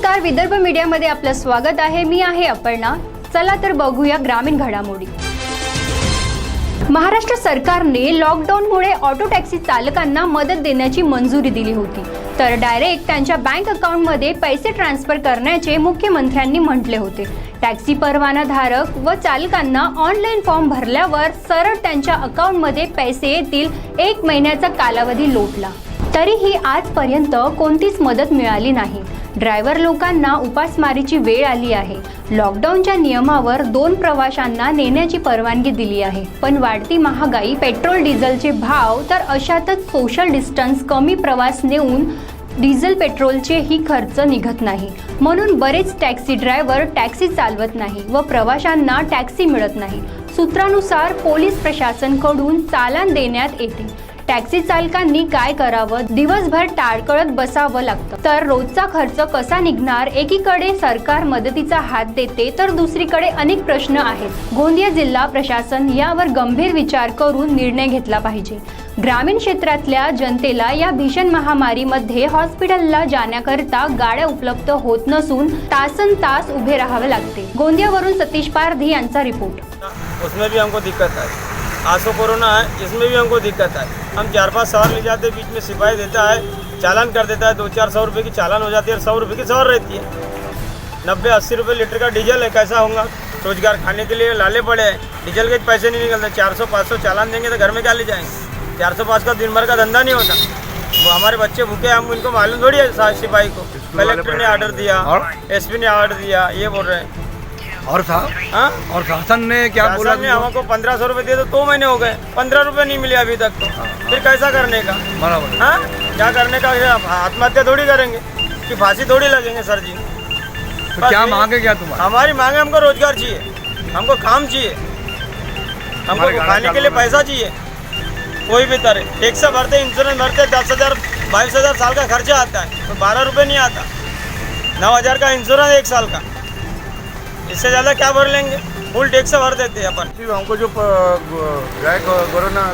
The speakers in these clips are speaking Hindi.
नमस्कार, विदर्भ मीडियामध्ये आपलं स्वागत आहे। मी आहे अपर्णा। चला तर बघूया ग्रामीण घडामोडी। महाराष्ट्र सरकारने लॉकडाऊनमुळे ऑटो टॅक्सी चालकांना मदत देण्याची मंजुरी दिली होती, तर डायरेक्ट त्यांच्या बँक अकाउंटमध्ये पैसे ट्रान्सफर करण्याचे मुख्यमंत्र्यांनी म्हटले होते। टॅक्सी परवाना धारक व चालकांना ऑनलाईन फॉर्म भरल्यावर सरळ त्यांच्या अकाउंटमध्ये पैसे येतील, 1 महिन्याचा कालावधी लोटला तरीही आजपर्यंत कोणतीच मदत मिळाली नाही। ड्रायव्हर लोकांना उपासमारीची वेळ आली आहे। लॉकडाऊनच्या नियमावर 2 प्रवाशांना नेण्याची परवानगी दिली आहे, पण वाढती महागाई, पेट्रोल डिझेलचे भाव, तर अशातच सोशल डिस्टन्स कमी प्रवास नेऊन डिझेल पेट्रोलचे ही खर्च निघत नाही, म्हणून बरेच टॅक्सी ड्रायव्हर टॅक्सी चालवत नाही व प्रवाशांना टॅक्सी मिळत नाही। सूत्रानुसार पोलीस प्रशासनाकडून चालान देण्यात येते। टॅक्सी चालकांनी काय करावं? दिवसभर टाळकळत बसावं लागतं, तर रोजचा खर्च कसा निघणार? एकीकडे सरकार मदतीचा हात देते, तर दुसरीकडे अनेक प्रश्न आहेत। गोंदिया जिल्हा प्रशासन यावर गंभीर विचार करून निर्णय घेतला पाहिजे। ग्रामीण क्षेत्रातल्या जनतेला या भीषण महामारीमध्ये हॉस्पिटलला जाण्याकरता गाड्या उपलब्ध होत नसून तासनतास उभे राहावे लागते। गोंदियावरून सतीश पारधी यांचा रिपोर्ट। उसमें भी हमको दिक्कत है। आज तो कोरोना है, इसमें भी हमको दिक्कत है। हम 4-5 सवार ले जाते, बीच में सिपाही देता है, चालान कर देता है। 200-400 रुपये की चालान हो जाती है और 100 रुपये की सवार रहती है। 90-80 रुपये लीटर का डीजल है, कैसा होगा? रोजगार खाने के लिए लाले पड़े हैं, डीजल के पैसे नहीं निकलते। 400-500 चालान देंगे तो घर में क्या ले जाएंगे? 400-500 का दिन भर का धंधा नहीं होता। वो हमारे बच्चे भूखे, हम इनको मालूम थोड़ी है। सिपाही को कलेक्टर ने ऑर्डर दिया, एसपी ने ऑर्डर दिया, ये बोल रहे हैं। और और शासन ने क्या बोला? ने हमको 1500 रुपये दिए तो 2 महीने हो गए, 15 रुपये नहीं मिले अभी तक। तो फिर कैसा करने का? बराबर। हाँ, क्या करने का? आत्महत्या थोड़ी करेंगे कि फांसी थोड़ी लगेंगे सर जी। तो क्या मांगे क्या तुम्हारी? हमारी मांगे, हमको रोजगार चाहिए, हमको काम चाहिए, हमको खाने के लिए पैसा चाहिए, कोई भी तरह। टैक्स भरते, इंश्योरेंस भरते, 10,000 22,000 साल का खर्चा आता है, तो 12 रुपये नहीं आता। 9,000 का इंश्योरेंस 1 साल का, इससे ज़्यादा क्या भर लेंगे? फुल टैक्स भर देते हैं अपन। हमको जो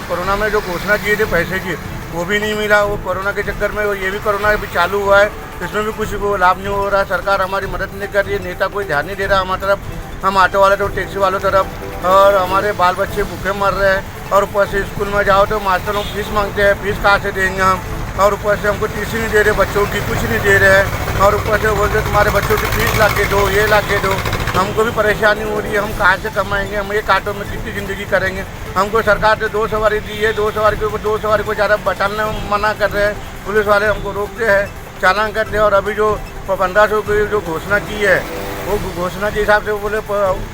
कोरोना में जो घोषणा किए थे पैसे की, वो भी नहीं मिला। वो कोरोना के चक्कर में ये भी कोरोना भी चालू हुआ है, इसमें भी कुछ वो लाभ नहीं हो रहा। सरकार हमारी मदद नहीं कर रही है, नेता कोई ध्यान नहीं दे रहा हमारी तरफ। हम ऑटो वाले तो टैक्सी वालों तरफ, और हमारे बाल बच्चे भूखे मर रहे हैं। और ऊपर से स्कूल में जाओ तो मास्टरों फीस मांगते हैं, फीस कहाँ से देंगे हम? और ऊपर से हमको टीसी नहीं दे रहे, बच्चों की कुछ नहीं दे रहे हैं। और ऊपर से बोलते तुम्हारे बच्चों की फीस ला के दो, ये ला के दो। हमको भी परेशानी हो रही है, हम कहाँ से कमाएंगे? हम एक ऑटो में कितनी ज़िंदगी करेंगे? हमको सरकार ने 2 सवारी दी है, 2 सवारी के ऊपर 2 सवारी को ज़्यादा बैठाने मना कर रहे हैं। पुलिस वाले हमको रोकते हैं, चालान करते हैं। और अभी जो 1500 की जो घोषणा की है, वो घोषणा के हिसाब से वो बोले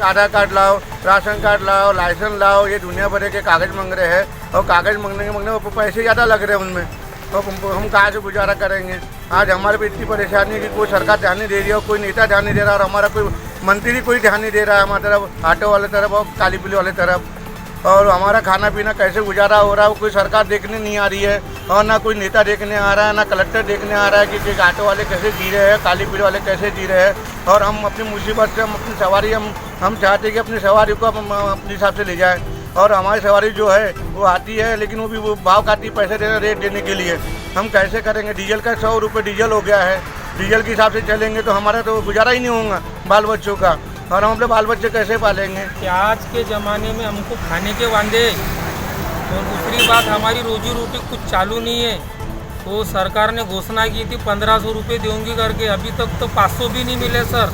आधार कार्ड लाओ, राशन कार्ड लाओ, लाइसेंस लाओ, ये दुनिया भर के कागज़ मांग रहे हैं। और कागज़ मांगने वो पैसे ज़्यादा लग रहे हैं उनमें, तो हम कहाँ से गुजारा करेंगे? आज हमारे पे इतनी परेशानी है कि कोई सरकार ध्यान नहीं दे रही है, और कोई नेता ध्यान नहीं दे रहा, और हमारा कोई मंत्री कोई ध्यान नहीं दे रहा है हमारी तरफ, ऑटो वाले तरफ और काली पीली वाले तरफ। और हमारा खाना पीना कैसे गुजारा हो रहा है, वो कोई सरकार देखने नहीं आ रही है, और ना कोई नेता देखने आ रहा है, ना कलेक्टर देखने आ रहा है कि ऑटो वाले कैसे जी रहे हैं, काली पीली वाले कैसे जी रहे हैं। और हम अपनी मुसीबत से, हम अपनी सवारी, हम चाहते हैं कि अपनी सवारी को हम अपने हिसाब से ले जाएँ। और हमारी सवारी जो है वो आती है, लेकिन वो भी वो भाव काटती, पैसे देना, रेट देने के लिए। हम कैसे करेंगे? डीजल का 100 रुपये डीजल हो गया है। डीजल के हिसाब से चलेंगे तो हमारा तो गुजारा ही नहीं होगा बाल बच्चों का, और हम अपने बाल बच्चे कैसे पालेंगे? कि आज के ज़माने में हमको खाने के वांदे, और दूसरी बात हमारी रोजी रोटी कुछ चालू नहीं है। तो सरकार ने घोषणा की थी 1500 रुपये दूंगी करके, अभी तक तो 500 भी नहीं मिले सर।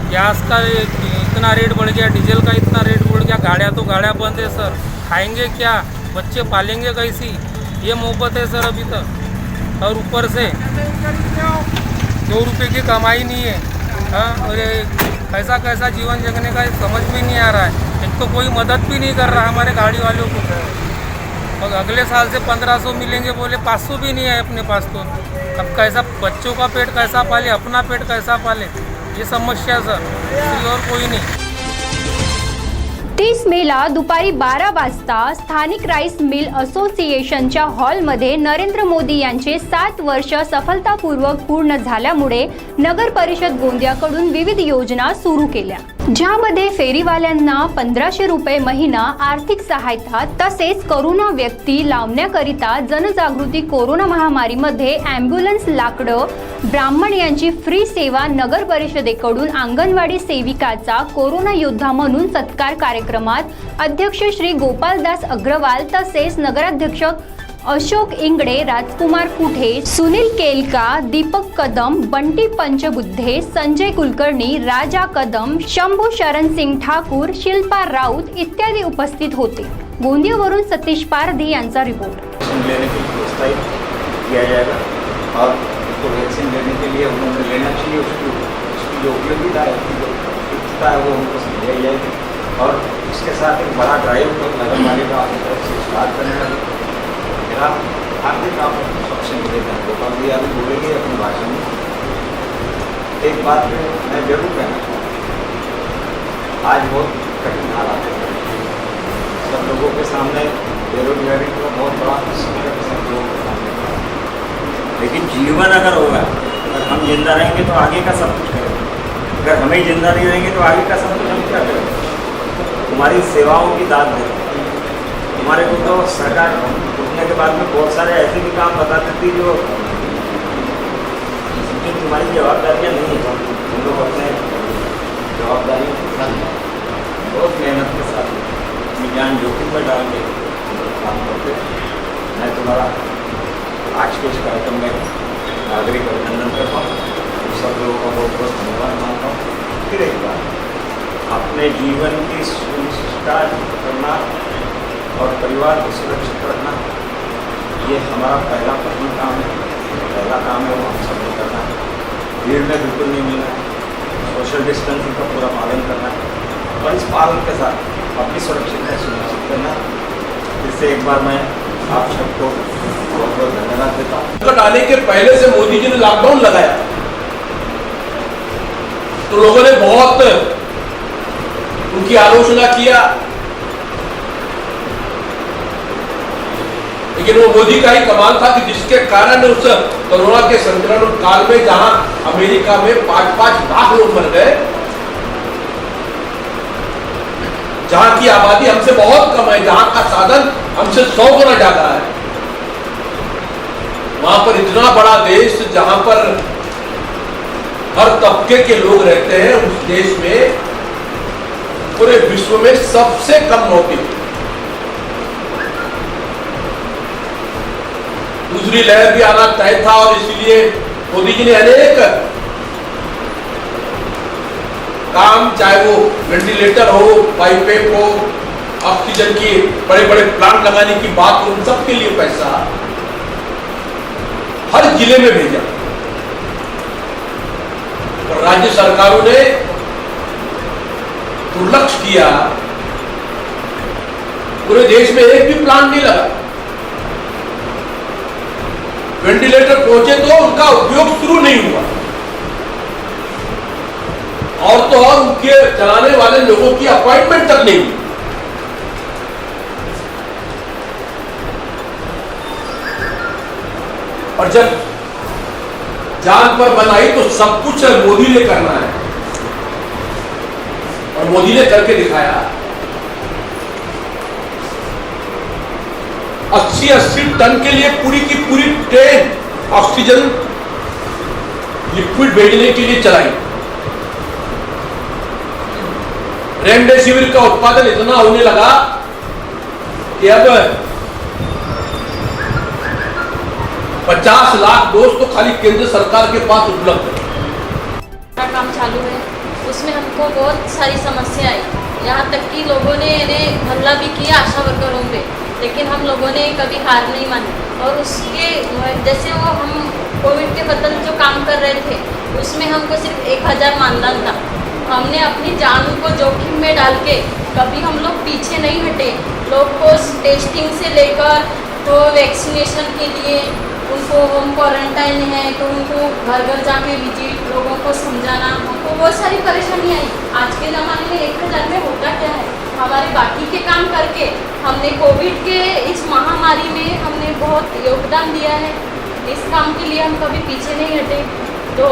गैस का इतना रेट बढ़ गया, डीजल का इतना रेट बढ़ गया, गाड़ियाँ बंद है सर। खाएंगे क्या? बच्चे पालेंगे कैसी? ये मोहब्बत है सर अभी तक। और ऊपर से 2 रुपये की कमाई नहीं है। हाँ, और कैसा जीवन जीने का समझ में नहीं आ रहा है। एक तो कोई मदद भी नहीं कर रहा हमारे गाड़ी वालों को, और अगले साल से 1500 मिलेंगे बोले, 500 भी नहीं है अपने पास। तो अब कैसा बच्चों का पेट कैसा पाले, अपना पेट कैसा पाले? ये समस्या सर, और कोई नहीं। 30 मेला दुपारी 12 वाजता स्थानिक राईस मिल असोसिएशनच्या हॉलमध्ये नरेंद्र मोदी यांचे 7 वर्ष सफलतापूर्वक पूर्ण झाल्यामुळे नगर परिषद गोंदियाकडून विविध योजना सुरू केल्या। ज्यामध्ये फेरीवाल्यांना 1500 रुपये महिना आर्थिक सहायता तसेच करोना व्यक्ती लावण्याकरिता जनजागृती कोरोना महामारीमध्ये ॲम्ब्युलन्स लाकडं ब्राह्मण यांची फ्री सेवा नगर परिषदेकडून अंगणवाडी सेविकाचा कोरोना योद्धा म्हणून सत्कार कार्यक्रमात अध्यक्ष श्री गोपालदास अग्रवाल तसेच नगराध्यक्ष अशोक इंगडे, राजकुमार कुठे, सुनील केलका, दीपक कदम, बंटी पंचबुद्धे, संजय कुलकर्णी, राजा कदम, शंभू शरण सिंग ठाकूर, शिल्पा राऊत इत्यादी उपस्थित होते। गोंदियावरून सतीश पारधी यांचा रिपोर्ट। लेने के लिए प्रोत्साहित किया जाएगा और उसको वैक्सीन लेने के लिए उन्होंने लेना चाहिए, उसकी जो उपयोगिता है, उसकी जो उपयुक्तता है वो उनको समझाई जाएगी। और इसके साथ एक बड़ा ड्राइव नगर पालिका अपनी तरफ से स्टार्ट करने वाली। मेरा हार्दिक आप सबसे निवेदन है, गोपाल जी अभी बोलेंगे अपनी भाषा में। एक बात में मैं जरूर कहना चाहूँगा, आज बहुत कठिन हालात है, सब लोगों के सामने बेरोजगारी का बहुत बड़ा संकट सब लोगों के सामने खड़ा है। लेकिन जीवन अगर होगा, अगर हम जिंदा रहेंगे तो आगे का सब कुछ करेंगे। अगर हम ही जिंदा नहीं रहेंगे तो आगे का सब कुछ हम क्या करेंगे? तुम्हारी सेवाओं की दाद है। हमारे को तो सरकार उठने के बाद में बहुत सारे ऐसे भी काम बता देती जो तुम्हारी जवाबदारियाँ नहीं है। हम लोग अपने जवाबदारियों के साथ बहुत मेहनत के साथ अपनी जान जोखिम में डाल के काम करते हैं। मैं तुम्हारा आज के इस कार्यक्रम में नागरिक अभिनंदन करता हूँ, सब लोगों का बहुत बहुत धन्यवाद मानता हूँ। फिर एक बार अपने जीवन की सुनिश्चितता करना और परिवार को सुरक्षित रखना, ये हमारा पहला प्रथम काम है, पहला काम है वो हम सबको करना है। भीड़ में बिल्कुल नहीं मिलना है, सोशल डिस्टेंसिंग का पूरा पालन करना है और इस पालन के साथ अपनी सुरक्षित सुनिश्चित करना। इससे एक बार मैं आप सबको बहुत बहुत धन्यवाद देता हूँ। संकट आने के पहले से मोदी जी ने लॉकडाउन लगाया तो लोगों ने बहुत उनकी आलोचना किया, लेकिन वो मोदी का ही कमाल था कि जिसके कारण उस कोरोना के संक्रमण काल में जहां अमेरिका में 5-5 लाख लोग मर गए, जहां की आबादी हमसे बहुत कम है, जहां का साधन हमसे 100 गुना ज्यादा है, वहां पर इतना बड़ा देश जहां पर हर तबके के लोग रहते हैं, उस देश में पूरे विश्व में सबसे कम मौतें। दूसरी लहर भी आना तय था और इसलिए मोदी जी ने अनेक काम, चाहे वो वेंटिलेटर हो, पाइपें हो, ऑक्सीजन की बड़े बड़े प्लांट लगाने की बात हो, उन सबके लिए पैसा हर जिले में भेजा और राज्य सरकारों ने दुर्लक्ष्य किया। पूरे देश में एक भी प्लांट नहीं लगा। वेंटिलेटर पहुंचे तो उनका उपयोग शुरू नहीं हुआ और तो और उनके चलाने वाले लोगों की अपॉइंटमेंट तक नहीं हुई। और जब जान पर बनाई तो सब कुछ मोदी ने करना है और मोदी ने करके दिखाया। 80-80 टन के लिए पूरी की पूरी ट्रेन ऑक्सीजन लिक्विड भेजने के लिए चलाई। रेमडेसिविर का उत्पादन इतना होने लगा कि अब 50 लाख डोज तो खाली केंद्र सरकार के पास उपलब्ध है। काम चालू है, उसमें हमको बहुत सारी समस्या आई, यहाँ तक कि लोगों ने इन्हें हमला भी किया आशा वर्करों पे, लेकिन हम लोगों ने कभी हार नहीं मानी। और उसके जैसे वो हम कोविड के बदल जो काम कर रहे थे उसमें हमको सिर्फ 1000 मानधन था। हमने अपनी जान को जोखिम में डाल के कभी हम लोग पीछे नहीं हटे। लोग को टेस्टिंग से लेकर तो वैक्सीनेशन के लिए उनको होम क्वारंटाइन है तो उनको घर घर जाके विजिट, लोगों को समझाना, हमको बहुत सारी परेशानी आई। आज के ज़माने में 1000 में होता क्या है? हमारे बाकी के काम करके हमने कोविड के इस महामारी में हमने बहुत योगदान दिया है। इस काम के लिए हम कभी पीछे नहीं हटे। तो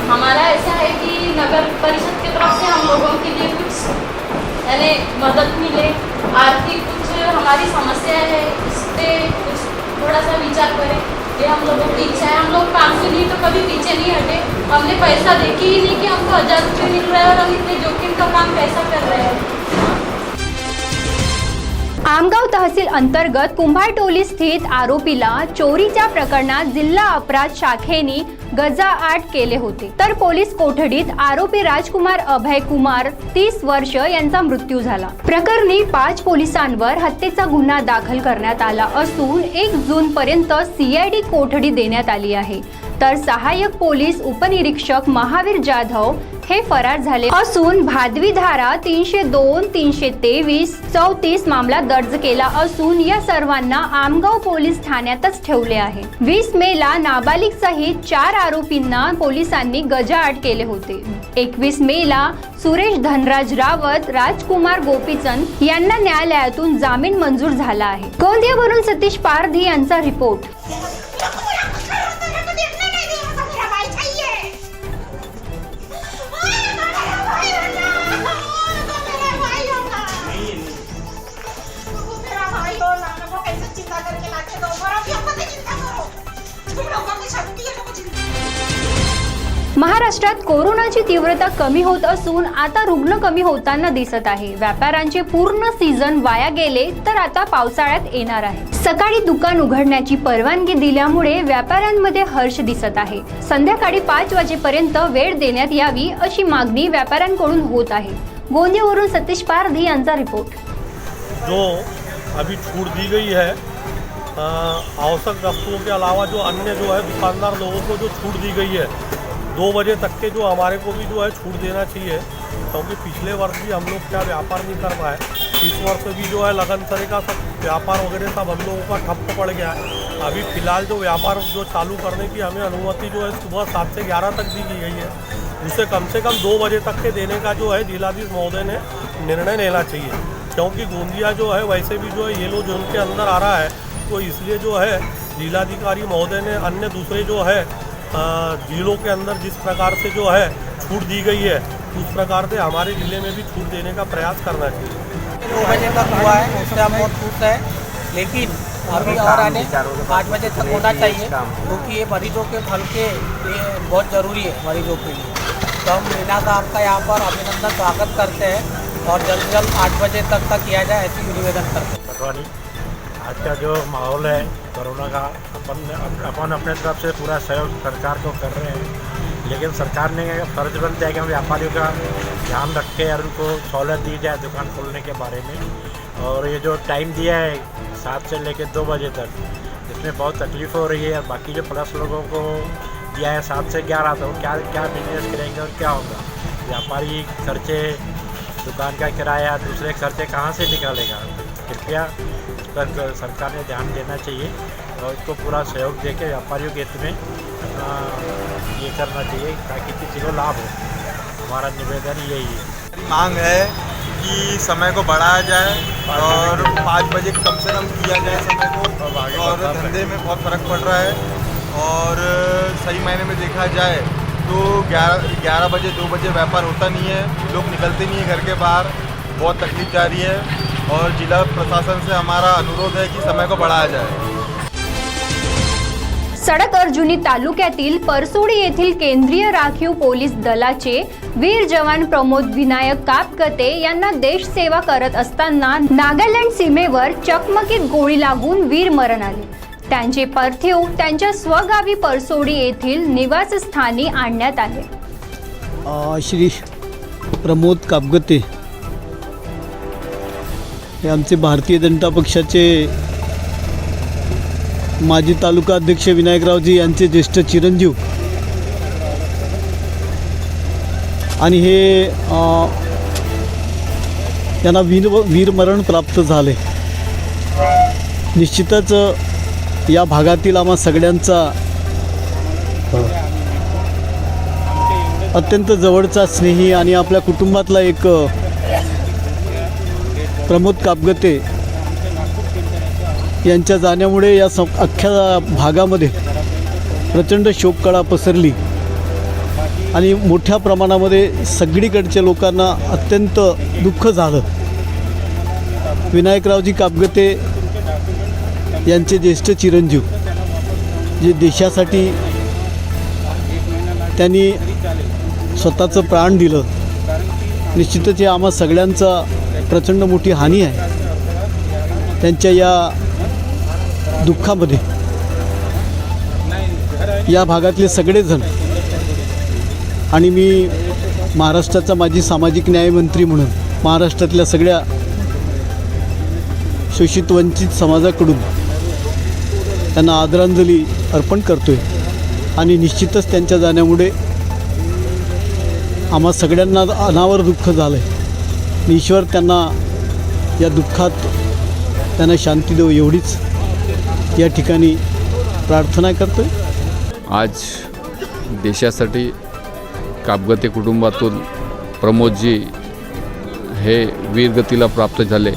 हमारा ऐसा है कि नगर परिषद की तरफ से हम लोगों के लिए कुछ यानी मदद मिले, आर्थिक कुछ हमारी समस्या है इस पर कुछ थोड़ा सा विचार करें, ये हम लोगों की इच्छा है। हम लोग काम के लिए तो कभी पीछे नहीं हटे, हमने पैसा देखे ही नहीं कि हमको 1000 रुपये मिल रहा है और हम इतने जोखिम का काम कैसा कर रहे हैं। आमगाव तहसील अंतर्गत कुंभारटोली स्थित आरोपीला चोरीच्या प्रकरणात जिल्हा अपराध शाखेने गजाआड केले होते, तर पोलीस कोठडीत आरोपी राजकुमार अभय कुमार 30 वर्ष यांचा मृत्यू झाला। प्रकरणी 5 पोलिसांवर हत्येचा गुन्हा दाखल करण्यात आला असून 1 जून पर्यंत CID कोठडी देण्यात आली आहे, तर सहाय्यक पोलीस उपनिरीक्षक महावीर जाधव हे फरार झाले असून भादवी धारा 302, 323, 34 मामला दर्ज केला असून या सर्वांना आमगाव पोलीस ठाण्यातच ठेवले आहे। 20 मेला नाबालिग सहित 4 आरोपींना पोलिसांनी गजाआड केले होते। 21 मेला सुरेश धनराज रावत, राजकुमार गोपीचंद यांना न्यायालयातून जामीन मंजूर झाला आहे। गोंदियावरून सतीश पारधी यांचा रिपोर्ट। महाराष्ट्रात कोरोनाची तीव्रता कमी होत असून आता रुग्ण कमी होताना दिसत आहे। व्यापाऱ्यांचे पूर्ण सीझन वाया गेले तर आता पावसाळ्यात येणार आहे। सकाळी दुकान उघडण्याची परवानगी दिल्यामुळे व्यापाऱ्यांमध्ये हर्ष दिसत आहे। संध्याकाळी 5 वाजेपर्यंत वेळ देण्यात यावी अशी मागणी व्यापाऱ्यांकडून होत आहे। गोंदियावरून सतीश पारधी यांचा रिपोर्ट। जो अभी छूट दी गई है आवश्यक वस्तुओं के अलावा जो अन्य जो है दुकानदार लोगों को जो छूट दी गई है 2 बजे तक के जो हमारे को भी जो है छूट देना चाहिए, क्योंकि पिछले वर्ष भी हम लोग क्या व्यापार नहीं कर पाए। इस वर्ष भी जो है लगन तरह का सब व्यापार वगैरह सब हम लोगों का ठप्प पड़ गया है। अभी फ़िलहाल जो व्यापार जो चालू करने की हमें अनुमति जो है सुबह 7 से 11 तक दी गई है, उसे कम से कम 2 बजे तक के देने का जो है जिलाधीश महोदय ने निर्णय लेना चाहिए, क्योंकि गोंदिया जो है वैसे भी जो है येलो जोन के अंदर आ रहा है, तो इसलिए जो है जिलाधिकारी महोदय ने अन्य दूसरे जो है जिलों के अंदर जिस प्रकार से जो है छूट दी गई है उस प्रकार से हमारे ज़िले में भी छूट देने का प्रयास करना चाहिए। 2 बजे तक हुआ है, उससे हम बहुत खुश है, लेकिन अभी और आने 5 बजे तक होना चाहिए, क्योंकि ये मरीजों के फल के लिए बहुत ज़रूरी है मरीजों के लिए। तो हम मीना साहब का यहाँ पर अभिनंदन स्वागत करते हैं और जल्द से जल्द 8 बजे तक का किया जाए ऐसी निवेदन करते हैं। आज का जो माहौल है कोरोना का, अपन अपने तरफ से पूरा सहयोग सरकार को कर रहे हैं, लेकिन सरकार ने फर्ज बनता है कि हम व्यापारियों का ध्यान रखें और उनको सहूलत दी जाए दुकान खोलने के बारे में। और ये जो टाइम दिया है 7 से लेकर 2 बजे तक, इसमें बहुत तकलीफ हो रही है। बाकी जो प्लस लोगों को दिया है 7 से 11, तो क्या क्या बिजनेस करेंगे और क्या होगा? व्यापारी खर्चे, दुकान का किराया, दूसरे खर्चे कहाँ से निकालेगा? कृपया पर सरकार ने ध्यान देना चाहिए और इसको पूरा सहयोग देकर व्यापारियों के हित में ये करना चाहिए ताकि किसी को लाभ हो। हमारा निवेदन यही है। मांग है कि समय को बढ़ाया जाए और 5 बजे कम से कम किया जाए समय को, और धंधे में बहुत फ़र्क पड़ रहा है। और सही मायने में देखा जाए तो 11 बजे 2 बजे व्यापार होता नहीं है, लोग निकलते नहीं है घर के बाहर, बहुत तकलीफ जा रही है। और जिला प्रशासन से हमारा अनुरोध है कि समय को बढ़ाया जाए। सडक अर्जुनी तालुक्यातील परसोडी येथील केंद्रीय राखीव पोलीस दलाचे वीर जवान प्रमोद विनायक कापगते यांना देश सेवा करत असताना नागालँड सीमेवर चकमकीत गोळी लागून वीर मरण आले। त्यांचे पार्थिव त्यांच्या स्वगावी परसोडी येथील निवासस्थानी आणण्यात आले। श्री प्रमोद कापगते हे आमचे भारतीय जनता पक्षाचे माजी तालुका अध्यक्ष विनायकरावजी यांचे ज्येष्ठ चिरंजीव आणि हे यांना वीरमरण प्राप्त झाले। निश्चितच या भागातील आम्हा सगळ्यांचा अत्यंत जवळचा स्नेही आणि आपल्या कुटुंबातला एक प्रमोद कापगते यांच्या जाण्यामुळे या अख्ख्या भागामध्ये प्रचंड शोककळा पसरली आणि मोठ्या प्रमाणामध्ये सगळीकडच्या लोकांना अत्यंत दुःख झालं. विनायकरावजी कापगते यांचे ज्येष्ठ चिरंजीव जे देशासाठी त्यांनी स्वतःचं प्राण दिलं, निश्चितच हे आम्हा सगळ्यांचा प्रचंड मोठी हानी आहे. त्यांच्या या दुःखामध्ये या भागातले सगळेजण आणि मी महाराष्ट्राचा माजी सामाजिक न्यायमंत्री म्हणून महाराष्ट्रातल्या सगळ्या शोषित वंचित समाजाकडून त्यांना आदरांजली अर्पण करतो आहे. आणि निश्चितच त्यांच्या जाण्यामुळे आम्हा सगळ्यांना अनावर दुःख झालं आहे. ईश्वर त्यांना या दुःखात त्यांना शांती देव एवढीच या ठिकाणी प्रार्थना करतो आहे. आज देशासाठी कापगते कुटुंबातून प्रमोदजी हे वीरगतीला प्राप्त झाले.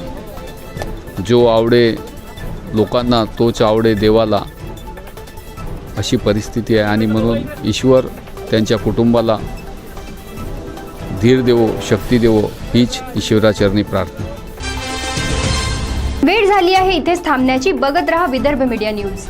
जो आवडे लोकांना तोच आवडे देवाला अशी परिस्थिती आहे. आणि म्हणून ईश्वर त्यांच्या कुटुंबाला धीर देवो, शक्ती देवो हीच ईश्वराचरणी प्रार्थना. वेळ झाली आहे इथेच थांबण्याची. बघत रहा विदर्भ मीडिया न्यूज.